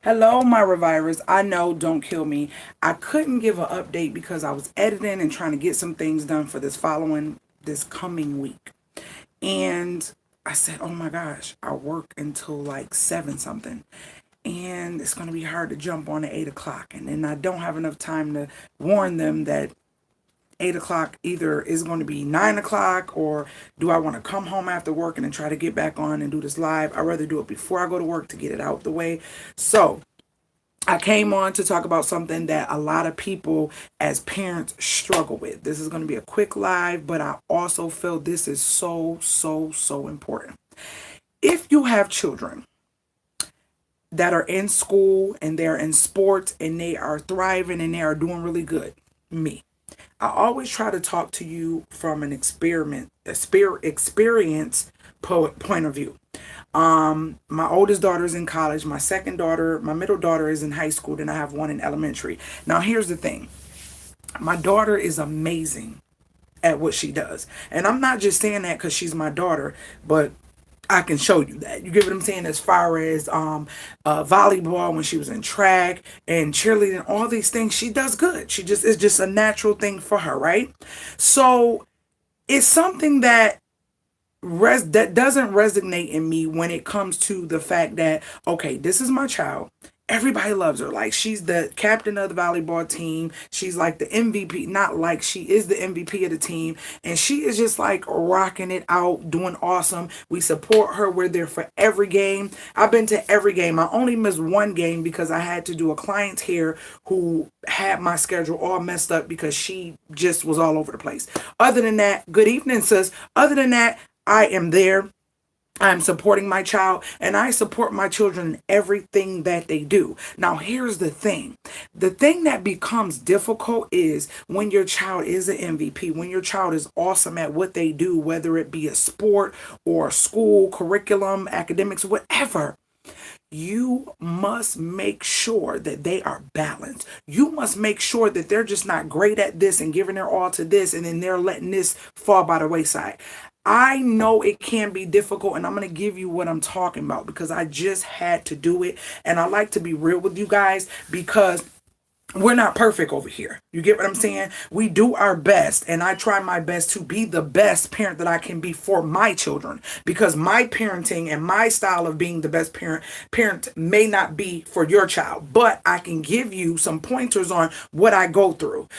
Hello, my revirers. I know, don't kill me. I couldn't give an update because I was editing and trying to get some things done for this coming week. And I said, oh my gosh, I work until like 7 something. And it's going to be hard to jump on at 8 o'clock. And then I don't have enough time to warn them that 8 o'clock either is going to be 9 o'clock, or do I want to come home after work and then try to get back on and do this live? I'd rather do it before I go to work to get it out the way. So I came on to talk about something that a lot of people as parents struggle with. This is going to be a quick live, but I also feel this is so important. If you have children that are in school and they're in sports and they are thriving and they are doing really good, me, I always try to talk to you from an experience point of view. My oldest daughter is in college. My second daughter, my middle daughter is in high school. Then I have one in elementary. Now, here's the thing. My daughter is amazing at what she does. And I'm not just saying that because she's my daughter, but I can show you that. You get what I'm saying? As far as volleyball, when she was in track and cheerleading, all these things, she does good. It's just a natural thing for her, right? So it's something that doesn't resonate in me when it comes to the fact that, okay, this is my child. Everybody loves her. Like, she's the captain of the volleyball team. She's like the MVP. Not like, she is the MVP of the team. And she is just like rocking it out, doing awesome. We support her. We're there for every game. I've been to every game. I only missed one game because I had to do a client's hair who had my schedule all messed up because she just was all over the place. Other than that, good evening, sis. Other than that, I am there. I'm supporting my child, and I support my children in everything that they do. Now, here's the thing. The thing that becomes difficult is when your child is an MVP, when your child is awesome at what they do, whether it be a sport or school, curriculum, academics, whatever. You must make sure that they are balanced. You must make sure that they're just not great at this and giving their all to this, and then they're letting this fall by the wayside. I know it can be difficult, and I'm going to give you what I'm talking about because I just had to do it. And I like to be real with you guys because we're not perfect over here. You get what I'm saying? We do our best, and I try my best to be the best parent that I can be for my children, because my parenting and my style of being the best parent may not be for your child, but I can give you some pointers on what I go through.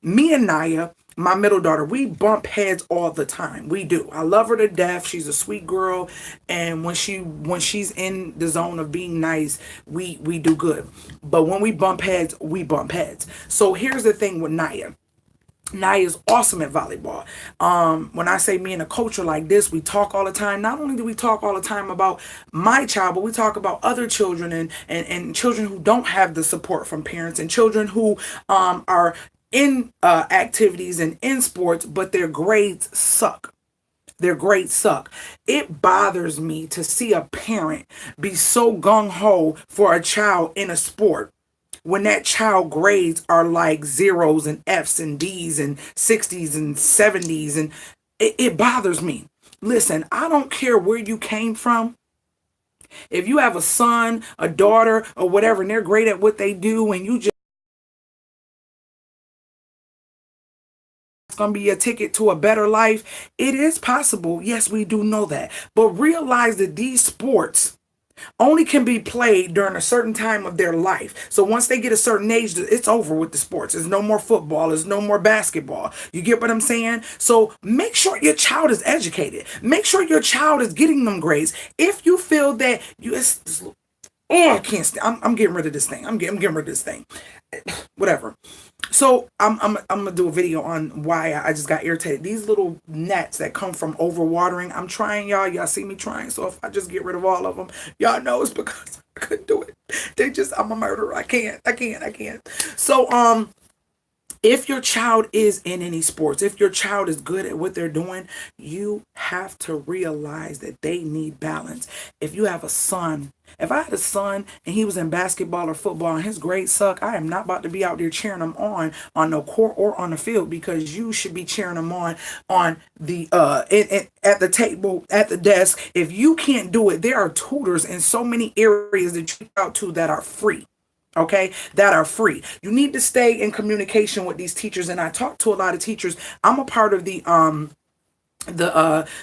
Me and Naya, my middle daughter, we bump heads all the time. We do. I love her to death. She's a sweet girl, and when she's in the zone of being nice, we do good. But when we bump heads, we bump heads. So here's the thing with Naya. Naya is awesome at volleyball. When I say me and a coach are like this, we talk all the time. Not only do we talk all the time about my child, but we talk about other children, and children who don't have the support from parents, and children who are in activities and in sports, but their grades suck. Their grades suck. It bothers me to see a parent be so gung ho for a child in a sport when that child grades are like zeros and F's and D's and 60s and 70s. And it bothers me. Listen, I don't care where you came from. If you have a son, a daughter, or whatever, and they're great at what they do, and you just going to be a ticket to a better life, it is possible. Yes, we do know that. But realize that these sports only can be played during a certain time of their life. So once they get a certain age, it's over with the sports. There's no more football. There's no more basketball. You get what I'm saying? So make sure your child is educated. Make sure your child is getting them grades. If you feel that oh, I can't I'm getting rid of this thing. I'm getting rid of this thing. Whatever. So I'm gonna do a video on why I just got irritated. These little gnats that come from overwatering. I'm trying, y'all. Y'all see me trying. So if I just get rid of all of them, y'all know it's because I couldn't do it. I'm a murderer. I can't. So If your child is in any sports, if your child is good at what they're doing, you have to realize that they need balance. If you have a son, if I had a son and he was in basketball or football and his grades suck, I am not about to be out there cheering him on the court or on the field, because you should be cheering him on the at the table, at the desk. If you can't do it, there are tutors in so many areas that you out to that are free, okay, that are free. You need to stay in communication with these teachers, and I talk to a lot of teachers. I'm a part of the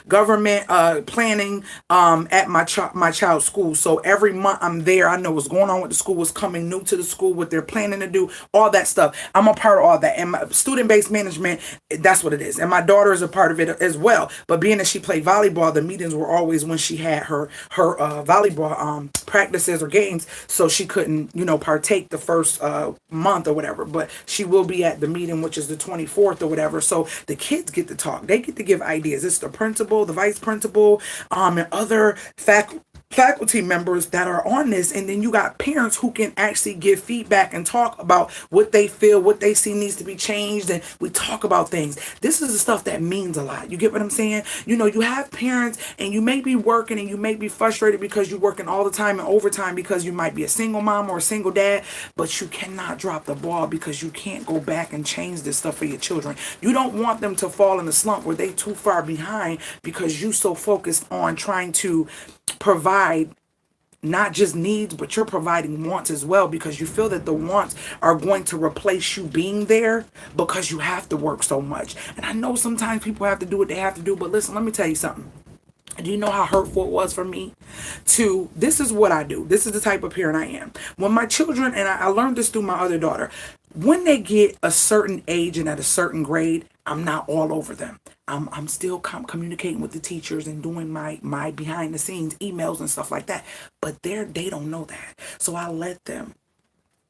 government planning at my child's school. So every month I'm there. I know what's going on with the school, what's coming new to the school, what they're planning to do, all that stuff. I'm a part of all that. And my student-based management, that's what it is. And my daughter is a part of it as well. But being that she played volleyball, the meetings were always when she had her volleyball practices or games, so she couldn't, partake the first month or whatever. But she will be at the meeting, which is the 24th or whatever. So the kids get to talk. They get to give ideas. It's the principal, the vice principal, and other faculty members that are on this. And then you got parents who can actually give feedback and talk about what they feel, what they see needs to be changed. And we talk about things. This is the stuff that means a lot. You get what I'm saying? You have parents and you may be working and you may be frustrated because you're working all the time and overtime because you might be a single mom or a single dad, but you cannot drop the ball because you can't go back and change this stuff for your children. You don't want them to fall in a slump where they too far behind because you so focused on trying to provide not just needs, but you're providing wants as well, because you feel that the wants are going to replace you being there because you have to work so much. And I know sometimes people have to do what they have to do, but listen, let me tell you something. Do you know how hurtful it was for me this is what I do. This is the type of parent I am. When my children, and I learned this through my other daughter, when they get a certain age and at a certain grade, I'm not all over them. I'm still communicating with the teachers and doing my behind the scenes emails and stuff like that. But they don't know that. So I let them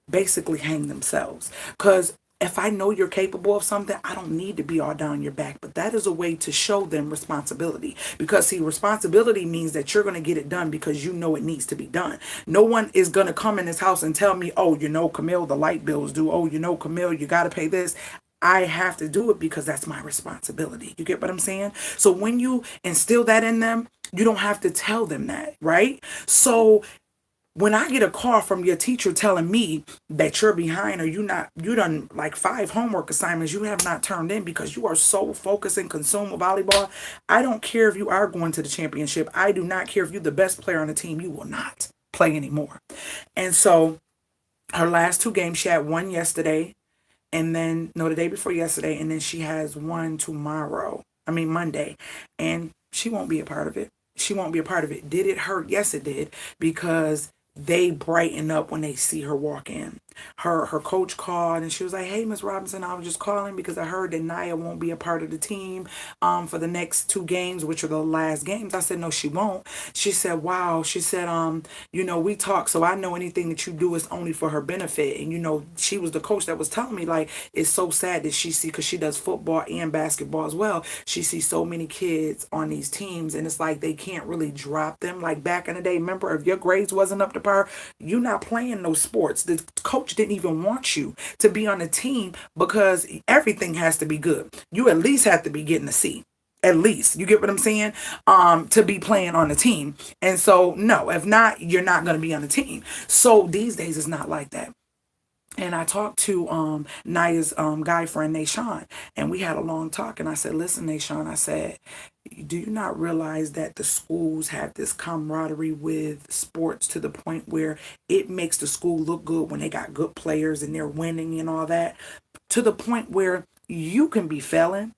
basically hang themselves. Because if I know you're capable of something, I don't need to be all down your back. But that is a way to show them responsibility. Because, see, responsibility means that you're going to get it done because you know it needs to be done. No one is going to come in this house and tell me, oh, Camille, the light bills due. Oh, Camille, you got to pay this. I have to do it because that's my responsibility. You get what I'm saying? So when you instill that in them, you don't have to tell them that, right? So when I get a call from your teacher telling me that you're behind, or you done like 5 homework assignments you have not turned in because you are so focused and consumed with volleyball, I don't care if you are going to the championship. I do not care if you're the best player on the team. You will not play anymore. And so her last 2 games, she had one yesterday, and then, no, the day before yesterday, and then she has one Monday, and she won't be a part of it. She won't be a part of it. Did it hurt? Yes, it did, because they brighten up when they see her walk in. Her coach called and she was like, hey, Miss Robinson, I was just calling because I heard that Naya won't be a part of the team for the next 2 games, which are the last games. I said, no, she won't. She said, wow. She said, we talk, so I know anything that you do is only for her benefit. And, she was the coach that was telling me, like, it's so sad that she see, because she does football and basketball as well. She sees so many kids on these teams, and it's like they can't really drop them. Like back in the day, remember, if your grades wasn't up to par, you're not playing no sports. The coach didn't even want you to be on the team because everything has to be good. You at least have to be getting a C. At least. You get what I'm saying? To be playing on the team. And so, no, if not, you're not going to be on the team. So these days it's not like that. And I talked to Naya's guy friend, Nashawn, and we had a long talk. And I said, listen, Nashawn, I said, do you not realize that the schools have this camaraderie with sports to the point where it makes the school look good when they got good players and they're winning and all that, to the point where you can be failing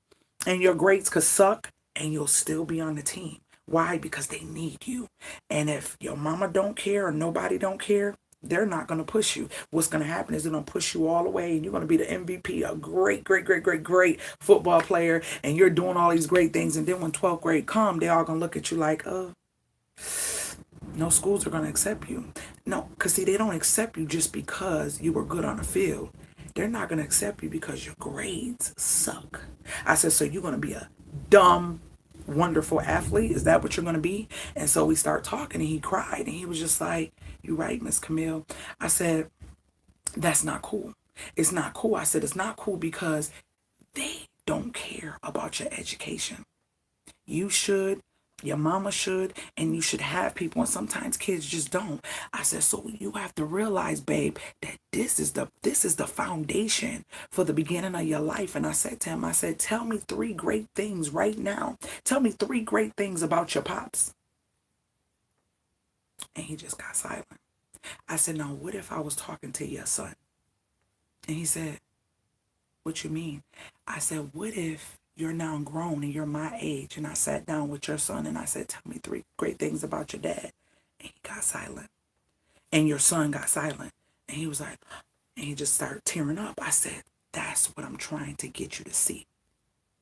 and your grades could suck and you'll still be on the team. Why? Because they need you. And if your mama don't care or nobody don't care, they're not going to push you. What's going to happen is they're going to push you all the way, and you're going to be the MVP, a great, great, great, great, great football player, and you're doing all these great things. And then when 12th grade come, they're all going to look at you like, no schools are going to accept you. No, because see, they don't accept you just because you were good on the field. They're not going to accept you because your grades suck. I said, so you're going to be a dumb, wonderful athlete? Is that what you're going to be? And so we start talking, and he cried, and he was just like, you're right, Miss Camille. I said, that's not cool. It's not cool. I said, it's not cool because they don't care about your education. You should, your mama should, and you should have people. And sometimes kids just don't. I said, so you have to realize, babe, that this is the foundation for the beginning of your life. And I said to him, I said, tell me three great things right now. Tell me three great things about your pops. And he just got silent. I said, now what if I was talking to your son? And he said, what you mean? I said, what if you're now grown and you're my age, and I sat down with your son and I said, tell me three great things about your dad? And he got silent. And your son got silent. And he was like, and he just started tearing up. I said, that's what I'm trying to get you to see.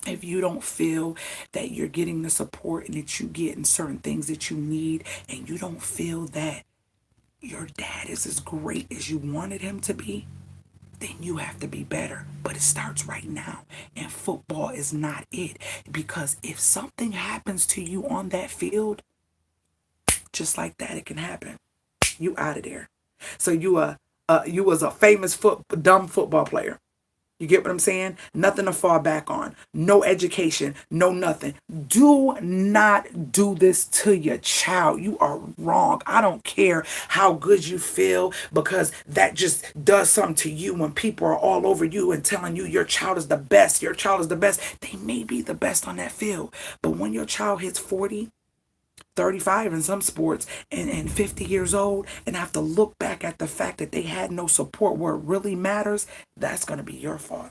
If you don't feel that you're getting the support and that you get in certain things that you need, and you don't feel that your dad is as great as you wanted him to be, then you have to be better. But it starts right now. And football is not it. Because if something happens to you on that field, just like that, it can happen. You out of there. So you was a famous dumb football player. You get what I'm saying? Nothing to fall back on. No education. No nothing. Do not do this to your child. You are wrong. I don't care how good you feel, because that just does something to you when people are all over you and telling you your child is the best. Your child is the best. They may be the best on that field. But when your child hits 40, 35 in some sports, and 50 years old, and have to look back at the fact that they had no support where it really matters, that's going to be your fault.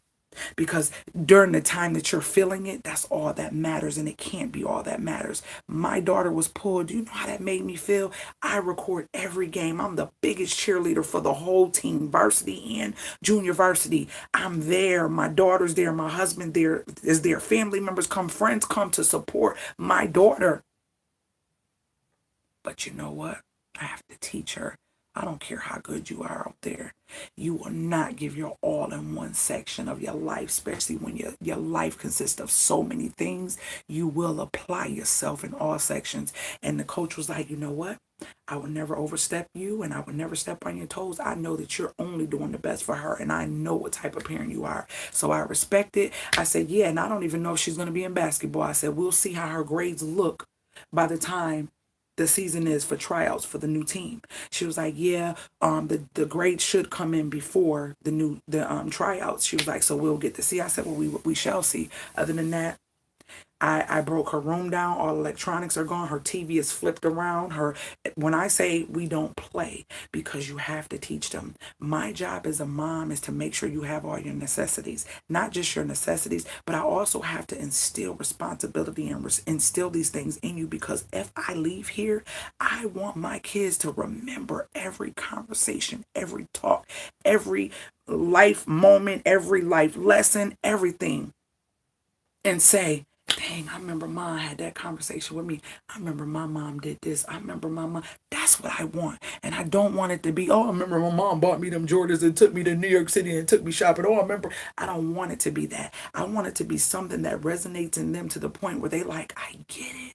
Because during the time that you're feeling it, that's all that matters, and it can't be all that matters. My daughter was pulled. Do you know how that made me feel? I record every game. I'm the biggest cheerleader for the whole team, varsity and junior varsity. I'm there. My daughter's there. My husband there is there. Family members come, friends come to support my daughter. But you know what? I have to teach her. I don't care how good you are out there. You will not give your all in one section of your life, especially when your life consists of so many things. You will apply yourself in all sections. And the coach was like, you know what? I will never overstep you, and I will never step on your toes. I know that you're only doing the best for her, and I know what type of parent you are. So I respect it. I said, yeah, and I don't even know if she's going to be in basketball. I said, we'll see how her grades look by the time the season is for tryouts for the new team. She was like, yeah, the grades should come in before the tryouts. She was like, so we'll get to see. I said, well, we shall see. Other than that, I broke her room down. All electronics are gone. Her TV is flipped around. When I say we don't play, because you have to teach them. My job as a mom is to make sure you have all your necessities, not just your necessities, but I also have to instill responsibility and instill these things in you, because if I leave here, I want my kids to remember every conversation, every talk, every life moment, every life lesson, everything, and say, dang, I remember mom had that conversation with me. I remember my mom did this. I remember my mom. That's what I want. And I don't want it to be, oh, I remember my mom bought me them Jordans and took me to New York City and took me shopping. Oh, I remember. I don't want it to be that. I want it to be something that resonates in them to the point where they like, I get it.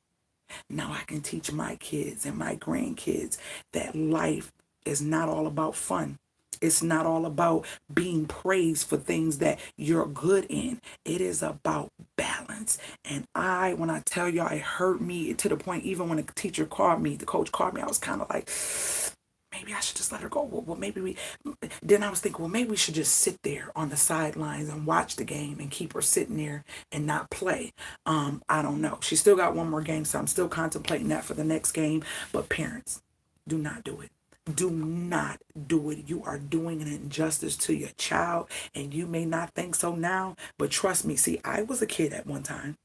Now I can teach my kids and my grandkids that life is not all about fun. It's not all about being praised for things that you're good in. It is about balance. And when I tell y'all, it hurt me to the point, even when the coach called me, I was kind of like, maybe I should just let her go. Well, then I was thinking, well, maybe we should just sit there on the sidelines and watch the game and keep her sitting there and not play. I don't know. She still got one more game, so I'm still contemplating that for the next game. But parents, do not do it. Do not do it. You are doing an injustice to your child, and you may not think so now, but trust me. See, I was a kid at one time.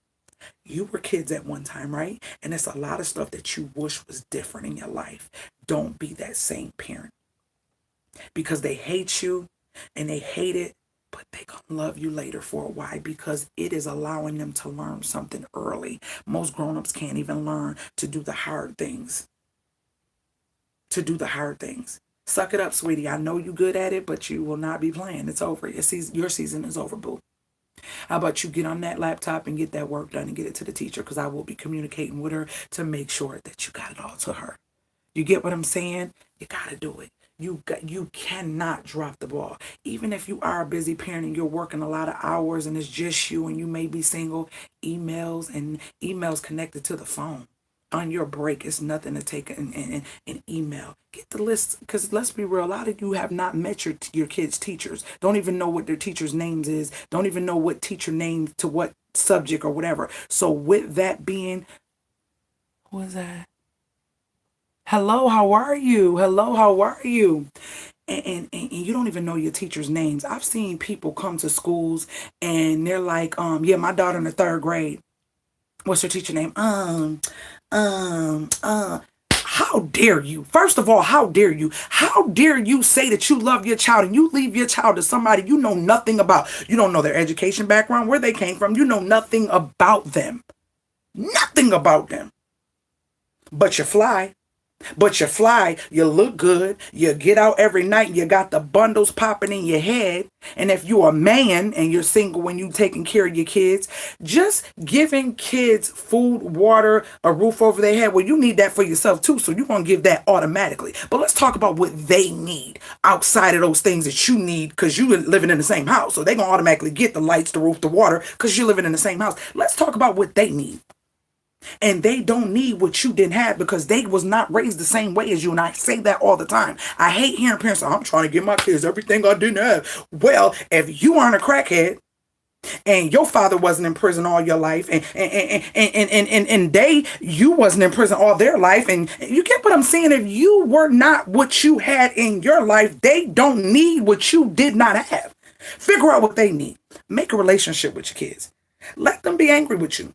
You were kids at one time, right? And it's a lot of stuff that you wish was different in your life. Don't be that same parent, because they hate you and they hate it, but they gonna love you later for a while, because it is allowing them to learn something early. Most grown-ups can't even learn to do the hard things. Suck it up, sweetie. I know you good at it, but you will not be playing. It's over. Your season is over, boo. How about you get on that laptop and get that work done and get it to the teacher, because I will be communicating with her to make sure that you got it all to her. You get what I'm saying? You got to do it. You cannot drop the ball. Even if you are a busy parent and you're working a lot of hours and it's just you and you may be single, emails connected to the phone. On your break, it's nothing to take an email. Get the list, because let's be real, a lot of you have not met your kids' teachers. Don't even know what their teacher's names is. Don't even know what teacher name to what subject or whatever. So with that being, who is that? Hello, how are you? Hello, how are you? And you don't even know your teachers' names. I've seen people come to schools and they're like, yeah, my daughter in the third grade. What's her teacher name? Um, uh, how dare you? First of all, how dare you? How dare you say that you love your child and you leave your child to somebody you know nothing about? You don't know their education background, where they came from. You know nothing about them. Nothing about them. But you fly. But you fly, you look good, you get out every night, you got the bundles popping in your head. And if you're a man and you're single when you taking care of your kids, just giving kids food, water, a roof over their head, well, you need that for yourself too. So you're going to give that automatically. But let's talk about what they need outside of those things that you need, because you're living in the same house. So they're going to automatically get the lights, the roof, the water, because you're living in the same house. Let's talk about what they need. And they don't need what you didn't have because they was not raised the same way as you. And I say that all the time. I hate hearing parents say, I'm trying to give my kids everything I didn't have. Well, if you aren't a crackhead and your father wasn't in prison all your life and you wasn't in prison all their life, and you get what I'm saying, if you were not what you had in your life, they don't need what you did not have. Figure out what they need. Make a relationship with your kids. Let them be angry with you.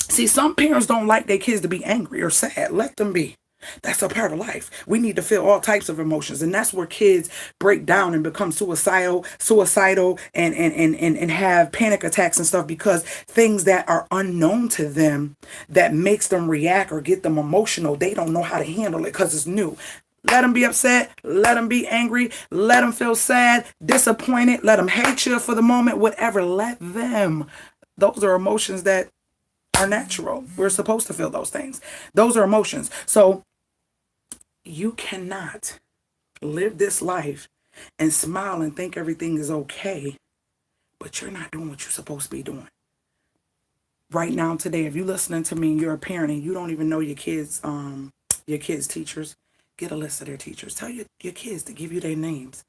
See, some parents don't like their kids to be angry or sad. Let them be. That's a part of life. We need to feel all types of emotions. And that's where kids break down and become suicidal and have panic attacks and stuff, because things that are unknown to them that makes them react or get them emotional, they don't know how to handle it because it's new. Let them be upset. Let them be angry. Let them feel sad, disappointed. Let them hate you for the moment, whatever. Let them. Those are emotions that are natural. We're supposed to feel those things. Those are emotions. So you cannot live this life and smile and think everything is okay, but you're not doing what you're supposed to be doing. Right now, today, if you're listening to me and you're a parent and you don't even know your kids' teachers, get a list of their teachers. Tell your kids to give you their names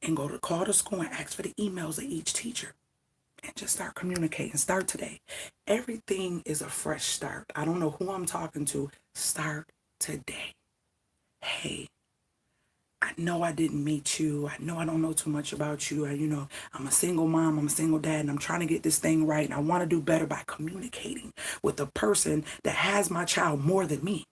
and call the school and ask for the emails of each teacher. And just start communicating. Start today. Everything is a fresh start. I don't know who I'm talking to. Start today. Hey, I know I didn't meet you. I know I don't know too much about you. I'm a single mom. I'm a single dad. And I'm trying to get this thing right. And I want to do better by communicating with the person that has my child more than me.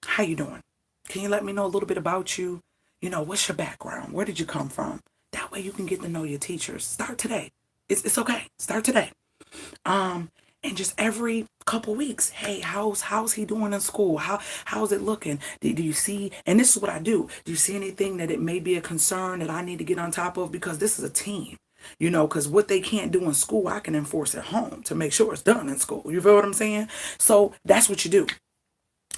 How you doing? Can you let me know a little bit about you? What's your background? Where did you come from? That way you can get to know your teachers. Start today. It's okay. Start today. And just every couple weeks, hey, how's he doing in school? How's it looking? Do you see? And this is what I do. Do you see anything that it may be a concern that I need to get on top of? Because this is a team. Because what they can't do in school, I can enforce at home to make sure it's done in school. You feel what I'm saying? So that's what you do.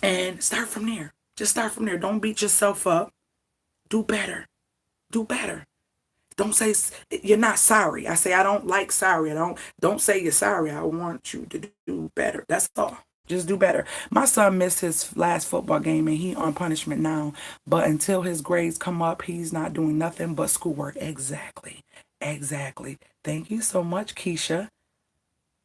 And start from there. Just start from there. Don't beat yourself up. Do better. Do better. Don't say you're not sorry. I say I don't like sorry. Don't say you're sorry. I want you to do better. That's all. Just do better. My son missed his last football game and he on punishment now. But until his grades come up, he's not doing nothing but schoolwork. Exactly. Exactly. Thank you so much, Keisha.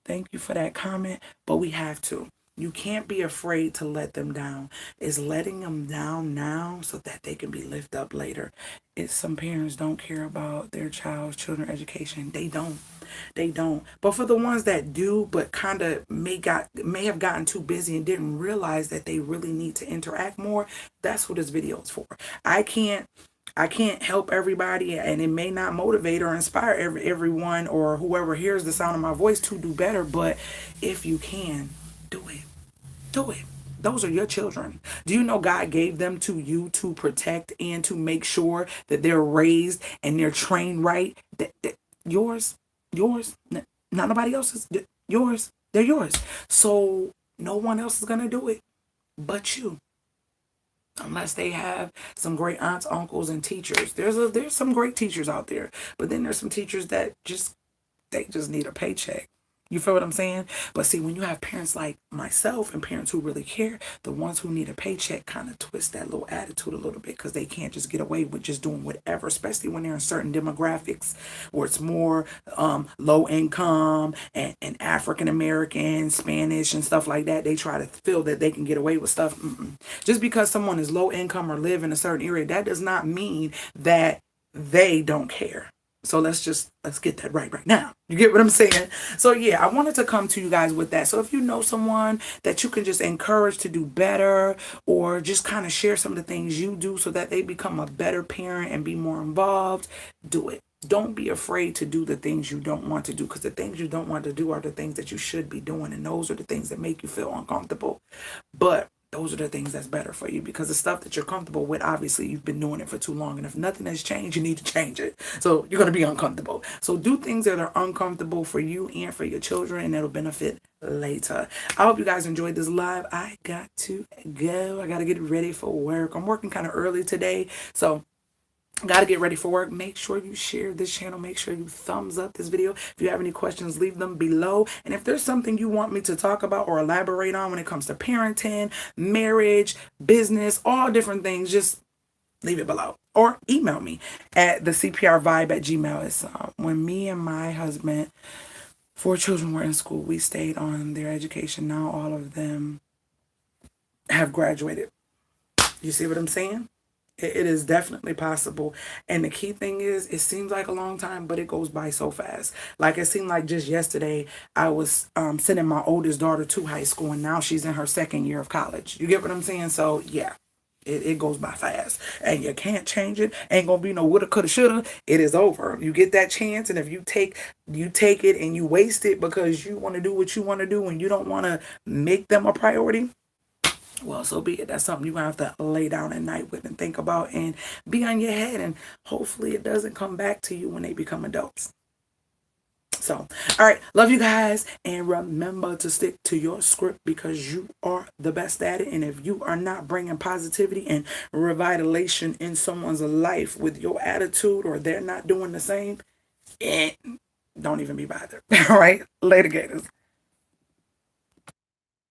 Thank you for that comment. But we have to. You can't be afraid to let them down. It's letting them down now so that they can be lifted up later. It's some parents don't care about their children education. They don't. They don't. But for the ones that do, but kind of may have gotten too busy and didn't realize that they really need to interact more, that's what this video is for. I can't help everybody, and it may not motivate or inspire everyone or whoever hears the sound of my voice to do better. But if you can, do it. Do it. Those are your children. Do you know God gave them to you to protect and to make sure that they're raised and they're trained right? Yours, not nobody else's. Yours, they're yours. So no one else is going to do it but you. unless they have some great aunts, uncles, and teachers. There's some great teachers out there, but then there's some teachers that they just need a paycheck. You feel what I'm saying? But see, when you have parents like myself and parents who really care, the ones who need a paycheck kind of twist that little attitude a little bit because they can't just get away with just doing whatever, especially when they're in certain demographics where it's more low income and African American, Spanish, and stuff like that. They try to feel that they can get away with stuff. Just because someone is low income or live in a certain area, that does not mean that they don't care. So let's get that right now. You get what I'm saying? So yeah, I wanted to come to you guys with that. So if you know someone that you can just encourage to do better, or just kind of share some of the things you do so that they become a better parent and be more involved, do it. Don't be afraid to do the things you don't want to do, because the things you don't want to do are the things that you should be doing, and those are the things that make you feel uncomfortable. But those are the things that's better for you, because the stuff that you're comfortable with, obviously you've been doing it for too long, and if nothing has changed, you need to change it. So you're going to be uncomfortable. So do things that are uncomfortable for you and for your children, and it'll benefit later. I hope you guys enjoyed this live. I got to go. I got to get ready for work. I'm working kind of early today, so got to get ready for work. Make sure you share this channel. Make sure you thumbs up this video. If you have any questions, leave them below. And if there's something you want me to talk about or elaborate on when it comes to parenting, marriage, business, all different things, just leave it below. Or email me at the cprvibe@gmail.com. It's when me and my husband, 4 children, were in school, we stayed on their education. Now all of them have graduated. You see what I'm saying? It is definitely possible. And the key thing is, it seems like a long time, but it goes by so fast. Like, it seemed like just yesterday I was sending my oldest daughter to high school, and now she's in her 2nd year of college. You get what I'm saying? So yeah, it goes by fast, and you can't change it. Ain't gonna be no woulda, coulda, shoulda. It is over. You get that chance, and if you take it and you waste it because you want to do what you want to do and you don't want to make them a priority, well, so be it. That's something you're going to have to lay down at night with and think about and be on your head. And hopefully it doesn't come back to you when they become adults. So, all right. Love you guys. And remember to stick to your script, because you are the best at it. And if you are not bringing positivity and revitalization in someone's life with your attitude, or they're not doing the same, don't even be bothered. All right. Later, Gators.